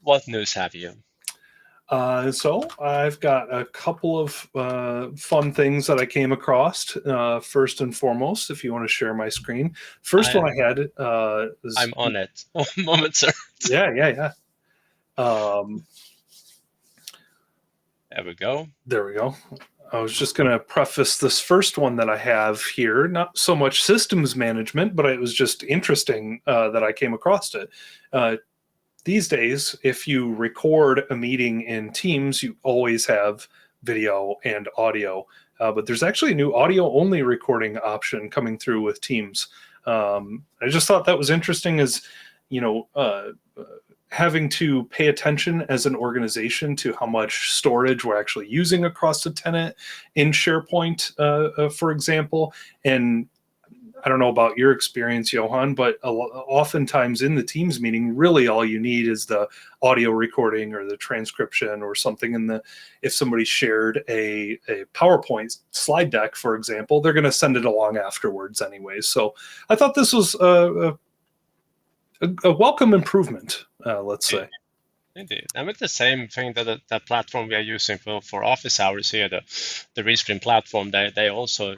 What news have you? So I've got a couple of fun things that I came across. First and foremost, if you want to share my screen, first I one I had is I'm on it. One moment, sir. yeah. Um, There we go. there we go. I was just going to preface this first one that I have here, not so much systems management, but it was just interesting that I came across it. Uh, these days, if you record a meeting in Teams, you always have video and audio. But there's actually a new audio only recording option coming through with Teams. I just thought that was interesting as, you know, having to pay attention as an organization to how much storage we're actually using across a tenant in SharePoint, for example. And I don't know about your experience, Johan, but oftentimes in the Teams meeting, really all you need is the audio recording or the transcription or something. If somebody shared a PowerPoint slide deck, for example, they're going to send it along afterwards anyway. So I thought this was a welcome improvement, let's say. Indeed. And with the same thing that the platform we are using for office hours here, the Restream platform, they also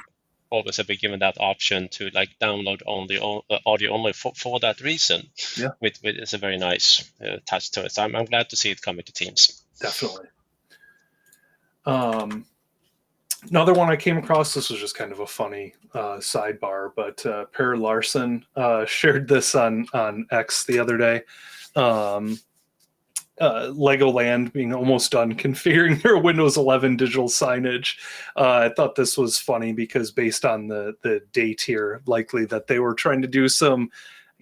always have been given that option to like download only audio only for that reason. Yeah. With it's a very nice touch to it. So I'm glad to see it coming to Teams. Definitely. Another one I came across, this was just kind of a funny sidebar, but Per Larson shared this on X the other day. Legoland being almost done configuring their Windows 11 digital signage. I thought this was funny because based on the date here, likely that they were trying to do some,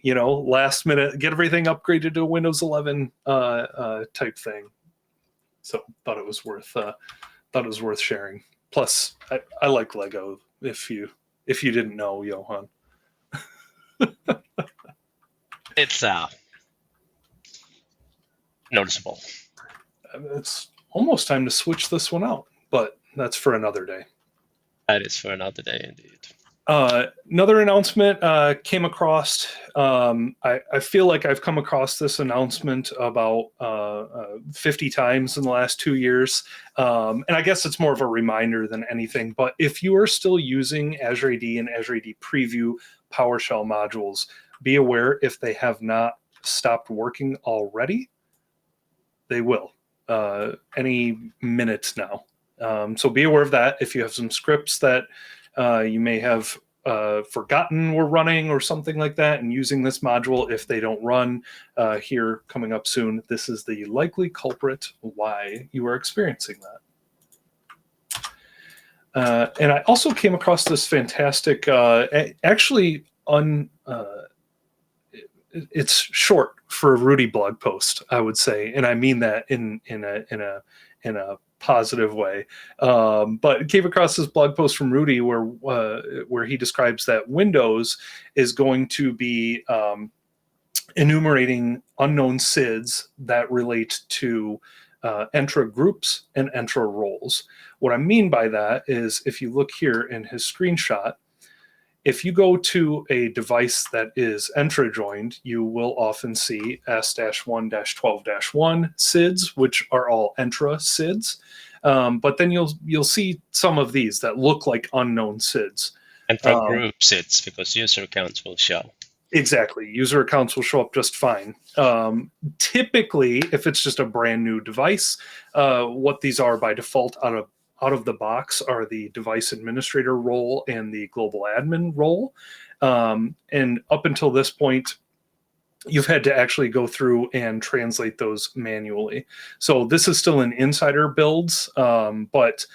last minute, get everything upgraded to Windows 11 type thing. So thought it was worth sharing. Plus, I like Lego. If you didn't know, Johan. It's noticeable. It's almost time to switch this one out, but that's for another day. That is for another day, indeed. Another announcement came across. I feel like I've come across this announcement about 50 times in the last 2 years. And I guess it's more of a reminder than anything. But if you are still using AzureAD and AzureAD Preview PowerShell modules, be aware if they have not stopped working already, they will any minute now. So be aware of that. If you have some scripts that you may have forgotten were running or something like that and using this module, if they don't run here coming up soon, this is the likely culprit why you are experiencing that. And I also came across this fantastic, it's short for a Rudy blog post, I would say, and I mean that in a positive way. But came across this blog post from Rudy where he describes that Windows is going to be enumerating unknown SIDs that relate to Entra groups and Entra roles. What I mean by that is if you look here in his screenshot, if you go to a device that is Entra joined, you will often see S-1-12-1 SIDs, which are all Entra SIDs. But then you'll see some of these that look like unknown SIDs. Entra group SIDs, because user accounts will show. Exactly. User accounts will show up just fine. Typically, if it's just a brand new device, what these are by default out of the box are the device administrator role and the global admin role. And up until this point, you've had to actually go through and translate those manually. So this is still in insider builds, but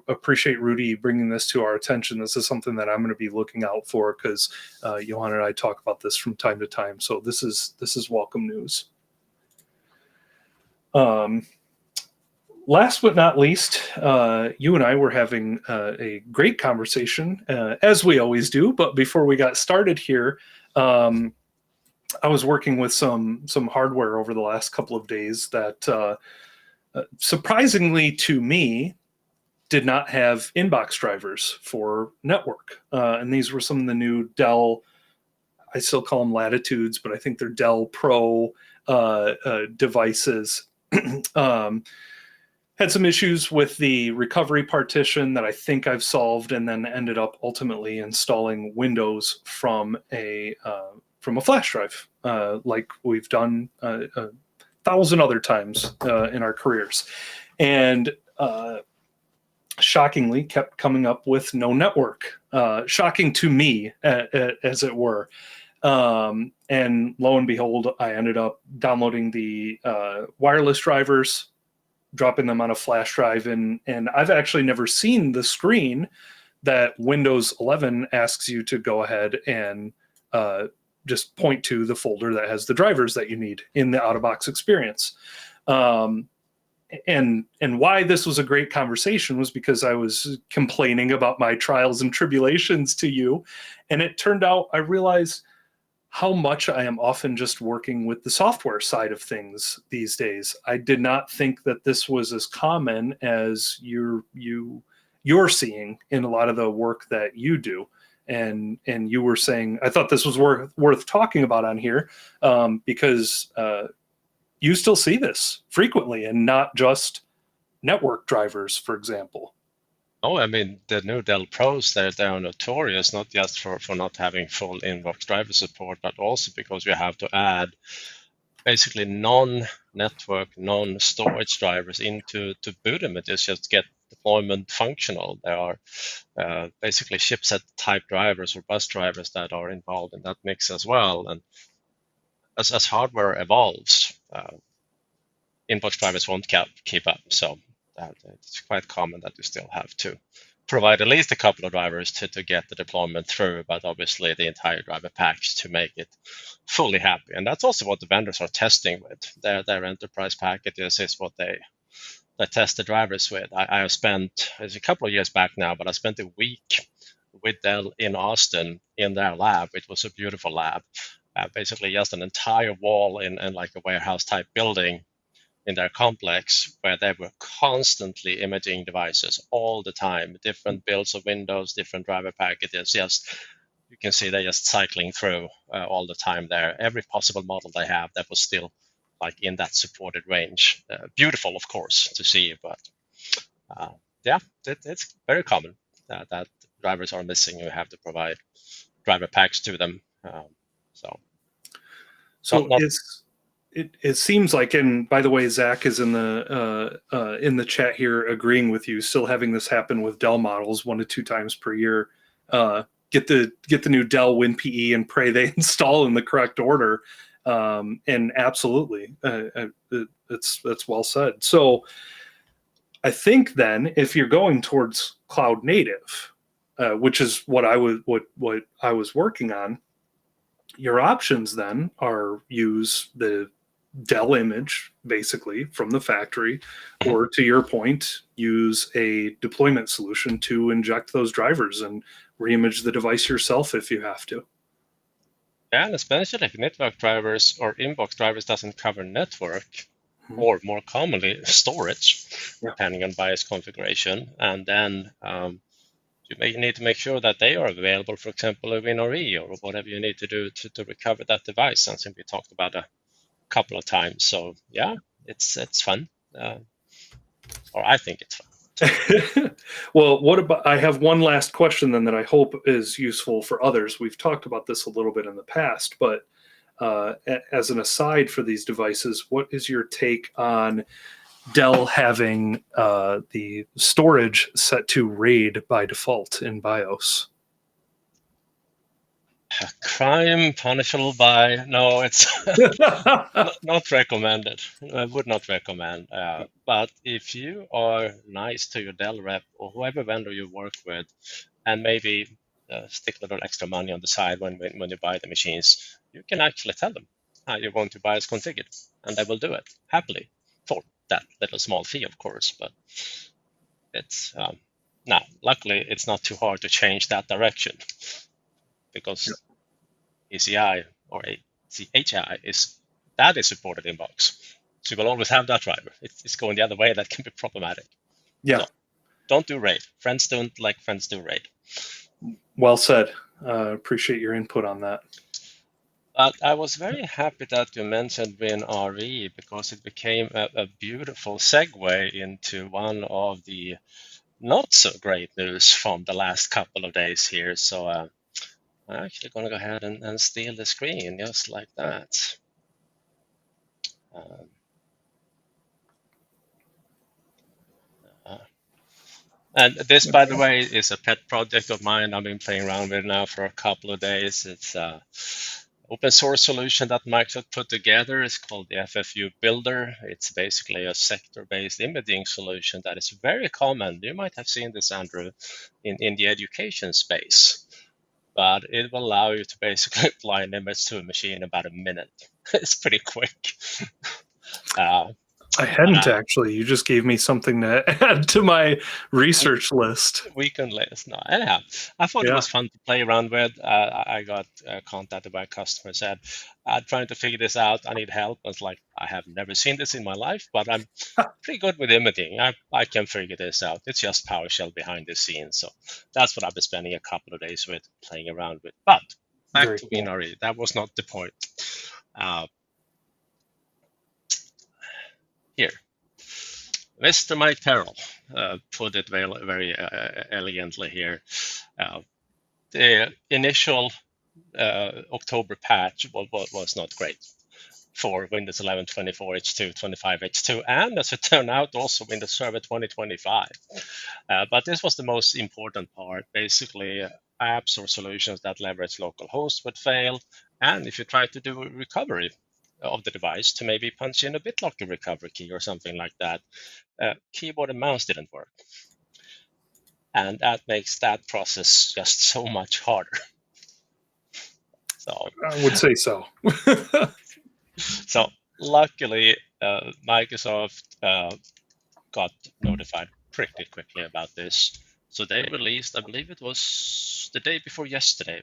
appreciate Rudy bringing this to our attention. This is something that I'm going to be looking out for because Johan and I talk about this from time to time. So this is welcome news. Last but not least, you and I were having a great conversation, as we always do. But before we got started here, I was working with some hardware over the last couple of days that, surprisingly to me, did not have inbox drivers for network. And these were some of the new Dell, I still call them Latitudes, but I think they're Dell Pro devices. Had some issues with the recovery partition that I think I've solved, and then ended up ultimately installing Windows from a flash drive, like we've done 1,000 other times in our careers, and shockingly kept coming up with no network. Shocking to me, as it were. And lo and behold, I ended up downloading the wireless drivers, dropping them on a flash drive, and I've actually never seen the screen that Windows 11 asks you to go ahead and just point to the folder that has the drivers that you need in the out-of-box experience. And why this was a great conversation was because I was complaining about my trials and tribulations to you, and it turned out I realized how much I am often just working with the software side of things these days. I did not think that this was as common as you're seeing in a lot of the work that you do. And you were saying, I thought this was worth talking about on here, because you still see this frequently, and not just network drivers, for example. Oh, I mean, the new Dell Pros, they are notorious, not just for not having full inbox driver support, but also because you have to add basically non-network, non-storage drivers into boot images just to get deployment functional. There are basically chipset type drivers or bus drivers that are involved in that mix as well. And as hardware evolves, inbox drivers won't keep up. So it's quite common that you still have to provide at least a couple of drivers to get the deployment through, but obviously the entire driver package to make it fully happy. And that's also what the vendors are testing with. Their enterprise packages is what they test the drivers with. I have spent, it's a couple of years back now, but I spent a week with Dell in Austin in their lab. It was a beautiful lab, basically just an entire wall in like a warehouse type building in their complex, where they were constantly imaging devices all the time, different builds of Windows, different driver packages. Just, you can see they're just cycling through all the time there. Every possible model they have that was still like in that supported range. Beautiful, of course, to see, but yeah, it's very common that drivers are missing. You have to provide driver packs to them. So it seems like, and by the way, Zach is in the chat here agreeing with you, still having this happen with Dell models 1 to 2 times per year. Get the new Dell WinPE and pray they install in the correct order. And absolutely, that's well said. So I think then, if you're going towards cloud native, which is what I was working on, your options then are use the Dell image basically from the factory, or to your point, use a deployment solution to inject those drivers and reimage the device yourself if you have to. Yeah, and especially if network drivers or inbox drivers doesn't cover network, or more commonly storage, depending on BIOS configuration, and then you may need to make sure that they are available, for example, a WinRE or whatever you need to do to recover that device, something we talked about a couple of times. So yeah, it's fun, or I think it's fun. Well, what about, I have one last question then that I hope is useful for others. We've talked about this a little bit in the past, but as an aside for these devices, what is your take on Dell having the storage set to RAID by default in BIOS? A crime punishable by, no, it's not recommended. I would not recommend. But if you are nice to your Dell rep or whoever vendor you work with, and maybe stick a little extra money on the side when you buy the machines, you can actually tell them how you want to BIOS configured, and they will do it happily for that little small fee, of course. But it's now, luckily, it's not too hard to change that direction, because ACI or HI is supported in box. So you will always have that driver. It's going the other way. That can be problematic. Yeah. So don't do RAID. Friends don't like friends do RAID. Well said. Appreciate your input on that. But I was very happy that you mentioned WinRE because it became a beautiful segue into one of the not so great news from the last couple of days here. So I'm actually going to go ahead and steal the screen just like that. Um, and this, by the way, is a pet project of mine. I've been playing around with it now for a couple of days. It's a open source solution that Microsoft put together. It's called the FFU Builder. It's basically a sector-based imaging solution that is very common. You might have seen this, Andrew, in the education space. But it will allow you to basically apply an image to a machine in about a minute. It's pretty quick. I hadn't actually. You just gave me something to add to my research list. Weekend list. No, anyhow, I thought it was fun to play around with. I got contacted by a customer, said, I'm trying to figure this out. I need help. I was like, I have never seen this in my life, but I'm pretty good with imaging. I can figure this out. It's just PowerShell behind the scenes. So that's what I've been spending a couple of days with, playing around with. But back to WinRE. That was not the point. Here. Mr. Mike Terrell put it very, very elegantly here. The initial October patch was not great for Windows 11 24H2, 25H2, and as it turned out, also Windows Server 2025. But this was the most important part. Basically, apps or solutions that leverage localhost would fail, and if you try to do a recovery of the device to maybe punch in a BitLocker recovery key or something like that, keyboard and mouse didn't work. And that makes that process just so much harder. So I would say so. So luckily, Microsoft got notified pretty quickly about this. So they released, I believe it was the day before yesterday,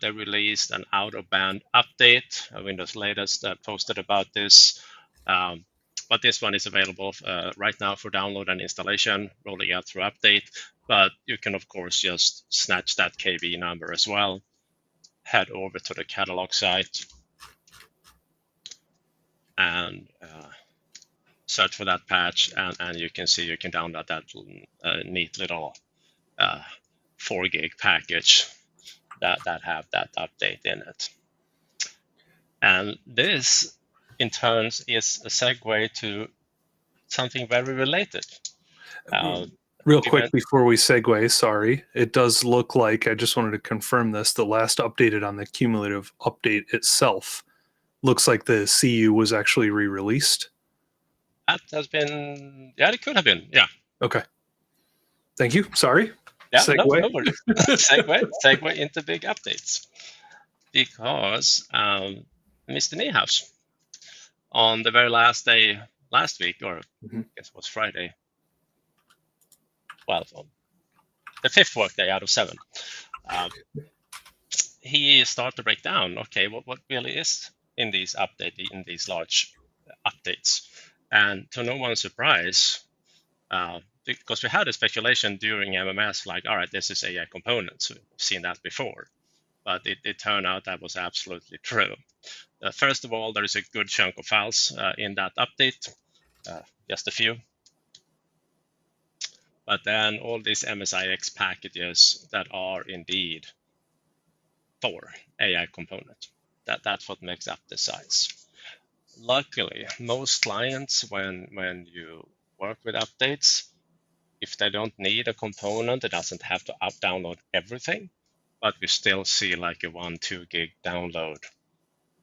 they released an out-of-band update. Windows latest posted about this. But this one is available right now for download and installation, rolling out through update. But you can, of course, just snatch that KB number as well. Head over to the catalog site and search for that patch, and you can see you can download that neat little 4 gig package that have that update in it. And this, in turns, is a segue to something very related. Real quick before we segue, sorry, it does look like, I just wanted to confirm this, the last updated on the cumulative update itself looks like the CU was actually re-released. That has been, yeah, it could have been, yeah. Okay. Thank you. Sorry. Yeah, segue. No worries. segue into big updates. Because Mr. Niehaus, on the very last day last week, or I guess it was Friday, well, the 5th workday out of 7, he started to break down, okay, what really is in these large updates. And to no one's surprise, because we had a speculation during MMS, like, all right, this is AI components. We've seen that before. But it turned out that was absolutely true. First of all, there is a good chunk of files in that update, just a few. But then all these MSIX packages that are indeed for AI component, that's what makes up the size. Luckily, most clients, when you work with updates, if they don't need a component, it doesn't have to download everything, but we still see like a 1-2 gig download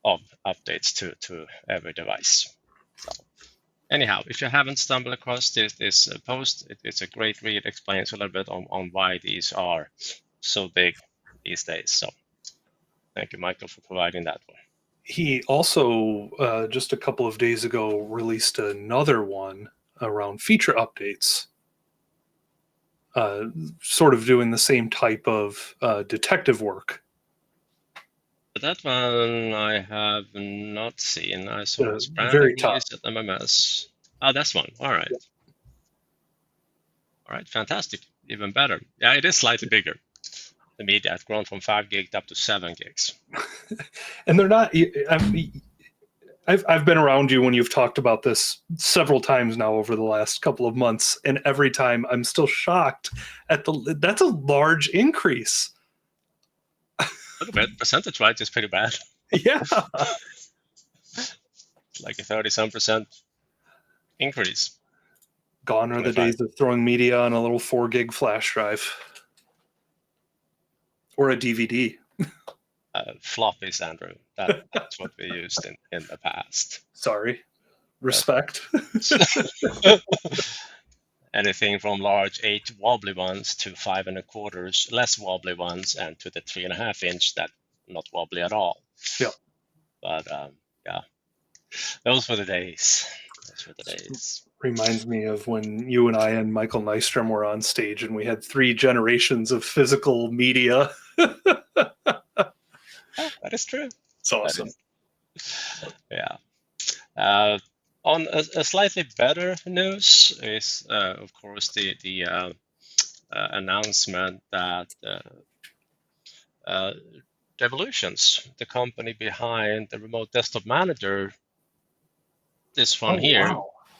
of updates to every device. So anyhow, if you haven't stumbled across this post, it's a great read, explains a little bit on why these are so big these days. So thank you, Michael, for providing that one. He also, just a couple of days ago, released another one around feature updates, sort of doing the same type of detective work. That one I have not seen. I saw it's brand very new release at MMS. Oh, that's one. All right. Yeah. All right, fantastic. Even better. Yeah, it is slightly bigger. the media has grown from 5 gigs up to 7 gigs. And they're not. I've been around you when you've talked about this several times now over the last couple of months, and every time I'm still shocked at that's a large increase. A little bit. Percentage-wise, it's pretty bad. Yeah. Like a 30-some% increase. Gone are the days of throwing media on a little 4 gig flash drive or a DVD. Floppies, Andrew. That's what we used in the past. Sorry. Respect. Anything from large 8 wobbly ones to 5 1/4 less wobbly ones, and to the 3.5 inch that not wobbly at all. Yeah. But yeah, those were the days. Reminds me of when you and I and Michael Nystrom were on stage and we had 3 generations of physical media. That is true. It's awesome. Yeah. On a slightly better news is, of course, the announcement that Devolutions, the company behind the remote desktop manager, this one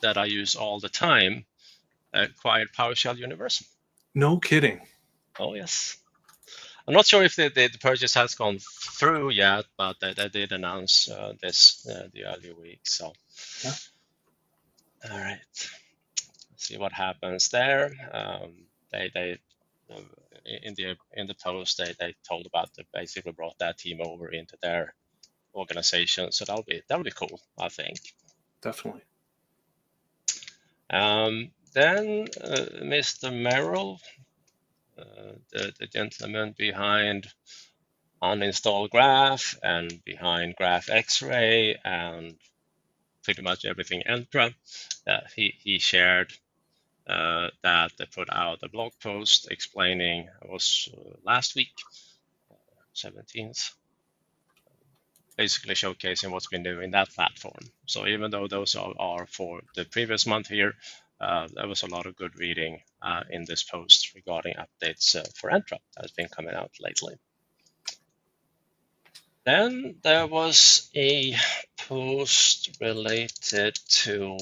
that I use all the time, acquired PowerShell Universal. No kidding. Oh, yes. I'm not sure if the purchase has gone through yet, but they did announce this the earlier week. So, yeah. All right. Let's see what happens there. They in the post they told about basically brought that team over into their organization. So that'll be cool, I think. Definitely. Then Mr. Merrill, the gentleman behind Uninstall Graph and behind Graph X-Ray and pretty much everything Entra, he shared that they put out a blog post explaining, it was last week, 17th, basically showcasing what's been doing in that platform. So even though those are for the previous month here, there was a lot of good reading in this post regarding updates for Entra that has been coming out lately. Then there was a post related to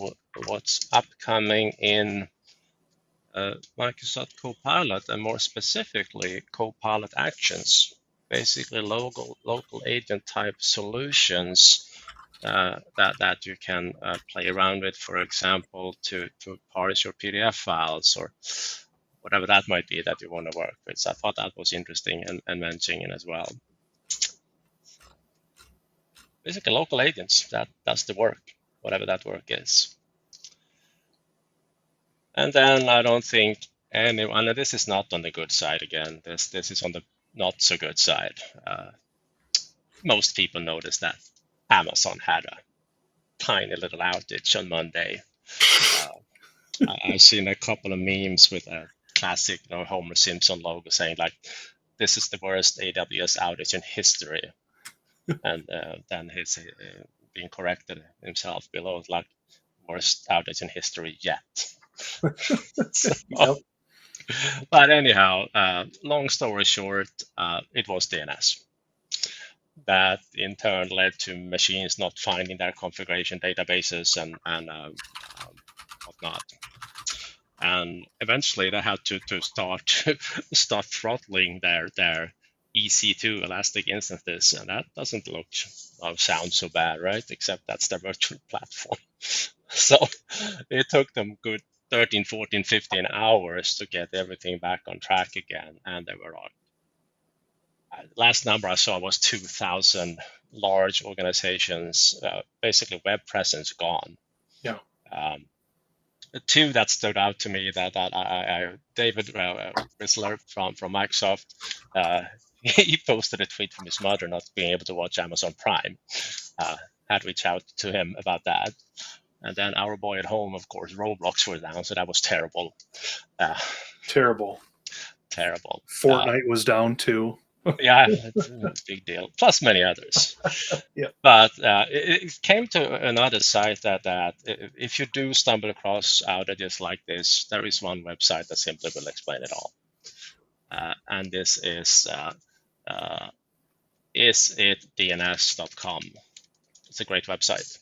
what's upcoming in Microsoft Copilot, and more specifically Copilot Actions, basically local agent type solutions that you can play around with, for example, to parse your PDF files or whatever that might be that you want to work with. So I thought that was interesting and mentioning as well. Basically local agents that does the work, whatever that work is. And then I don't think anyone, and this is not on the good side again, this is on the not so good side. Most people noticed that Amazon had a tiny little outage on Monday. I've seen a couple of memes with a classic Homer Simpson logo saying like, this is the worst AWS outage in history. And then he's being corrected himself below, like, worst outage in history yet. So, yep. But anyhow, long story short, it was DNS. That in turn led to machines not finding their configuration databases and whatnot. And eventually they had to start throttling their EC2 Elastic instances, and that doesn't sound so bad, right? Except that's their virtual platform. So it took them good 13, 14, 15 hours to get everything back on track again, and they were on. Last number I saw was 2,000 large organizations, basically web presence gone. Yeah. Two that stood out to me that David Whistler from Microsoft, he posted a tweet from his mother not being able to watch Amazon Prime. Had reached out to him about that. And then our boy at home, of course, Roblox were down, so that was terrible. Terrible. Fortnite was down too. Yeah, it's a big deal. Plus many others. Yeah. But it came to another site that if you do stumble across outages like this, there is one website that simply will explain it all. and this is isitdns.com. It's a great website,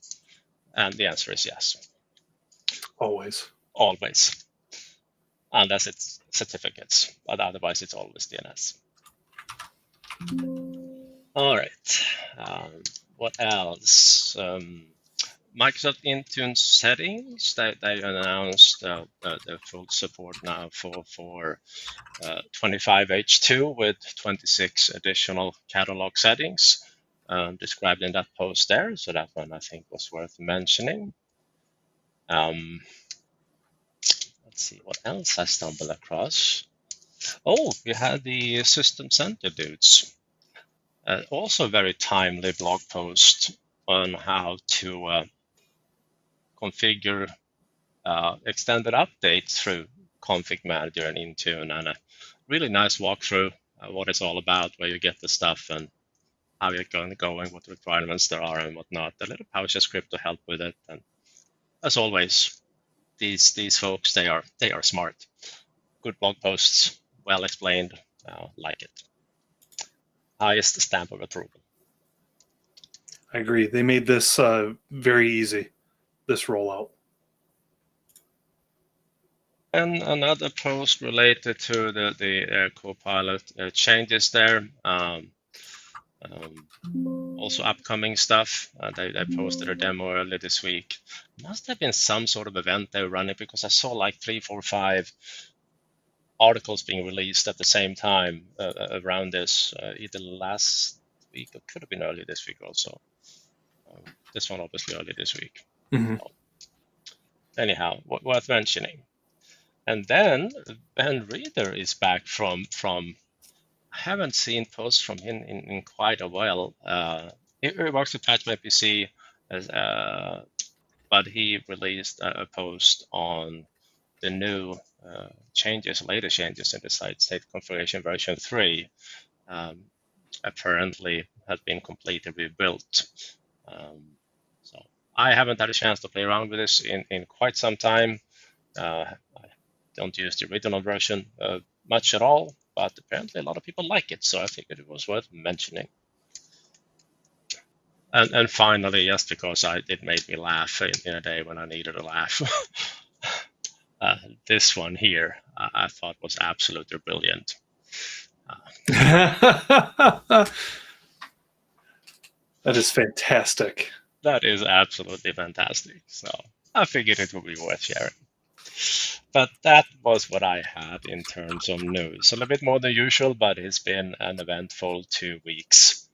and the answer is yes. Always. Unless it's certificates, but otherwise it's always DNS. All right. What else? Microsoft Intune settings. They announced the full support now for 25H2 with 26 additional catalog settings described in that post there. So that one I think was worth mentioning. Let's see what else I stumbled across. Oh, we had the System Center dudes. Also a very timely blog post on how to configure extended updates through Config Manager and Intune, and a really nice walkthrough what it's all about, where you get the stuff and how you're going, what requirements there are and whatnot. A little PowerShell script to help with it, and as always, these folks they are smart. Good blog posts, well explained, like it. Highest stamp of approval. I agree. They made this very easy, this rollout. And another post related to the Copilot changes there. Also upcoming stuff. They posted a demo earlier this week. Must have been some sort of event they were running, because I saw like 3, 4, 5 articles being released at the same time around this, either last week or could have been early this week also. This one obviously early this week. Mm-hmm. So, anyhow, worth mentioning. And then Ben Reader is back from I haven't seen posts from him in quite a while. He works with Patch My PC, but he released a post on the new later changes in the site configuration version 3. Apparently has been completely rebuilt. So I haven't had a chance to play around with this in quite some time. I don't use the original version much at all, but apparently a lot of people like it, so I figured it was worth mentioning. And finally, just because it made me laugh in a day when I needed a laugh, this one here I thought was absolutely brilliant. That is fantastic. That is absolutely fantastic. So I figured it would be worth sharing. But that was what I had in terms of news. A little bit more than usual, but it's been an eventful 2 weeks.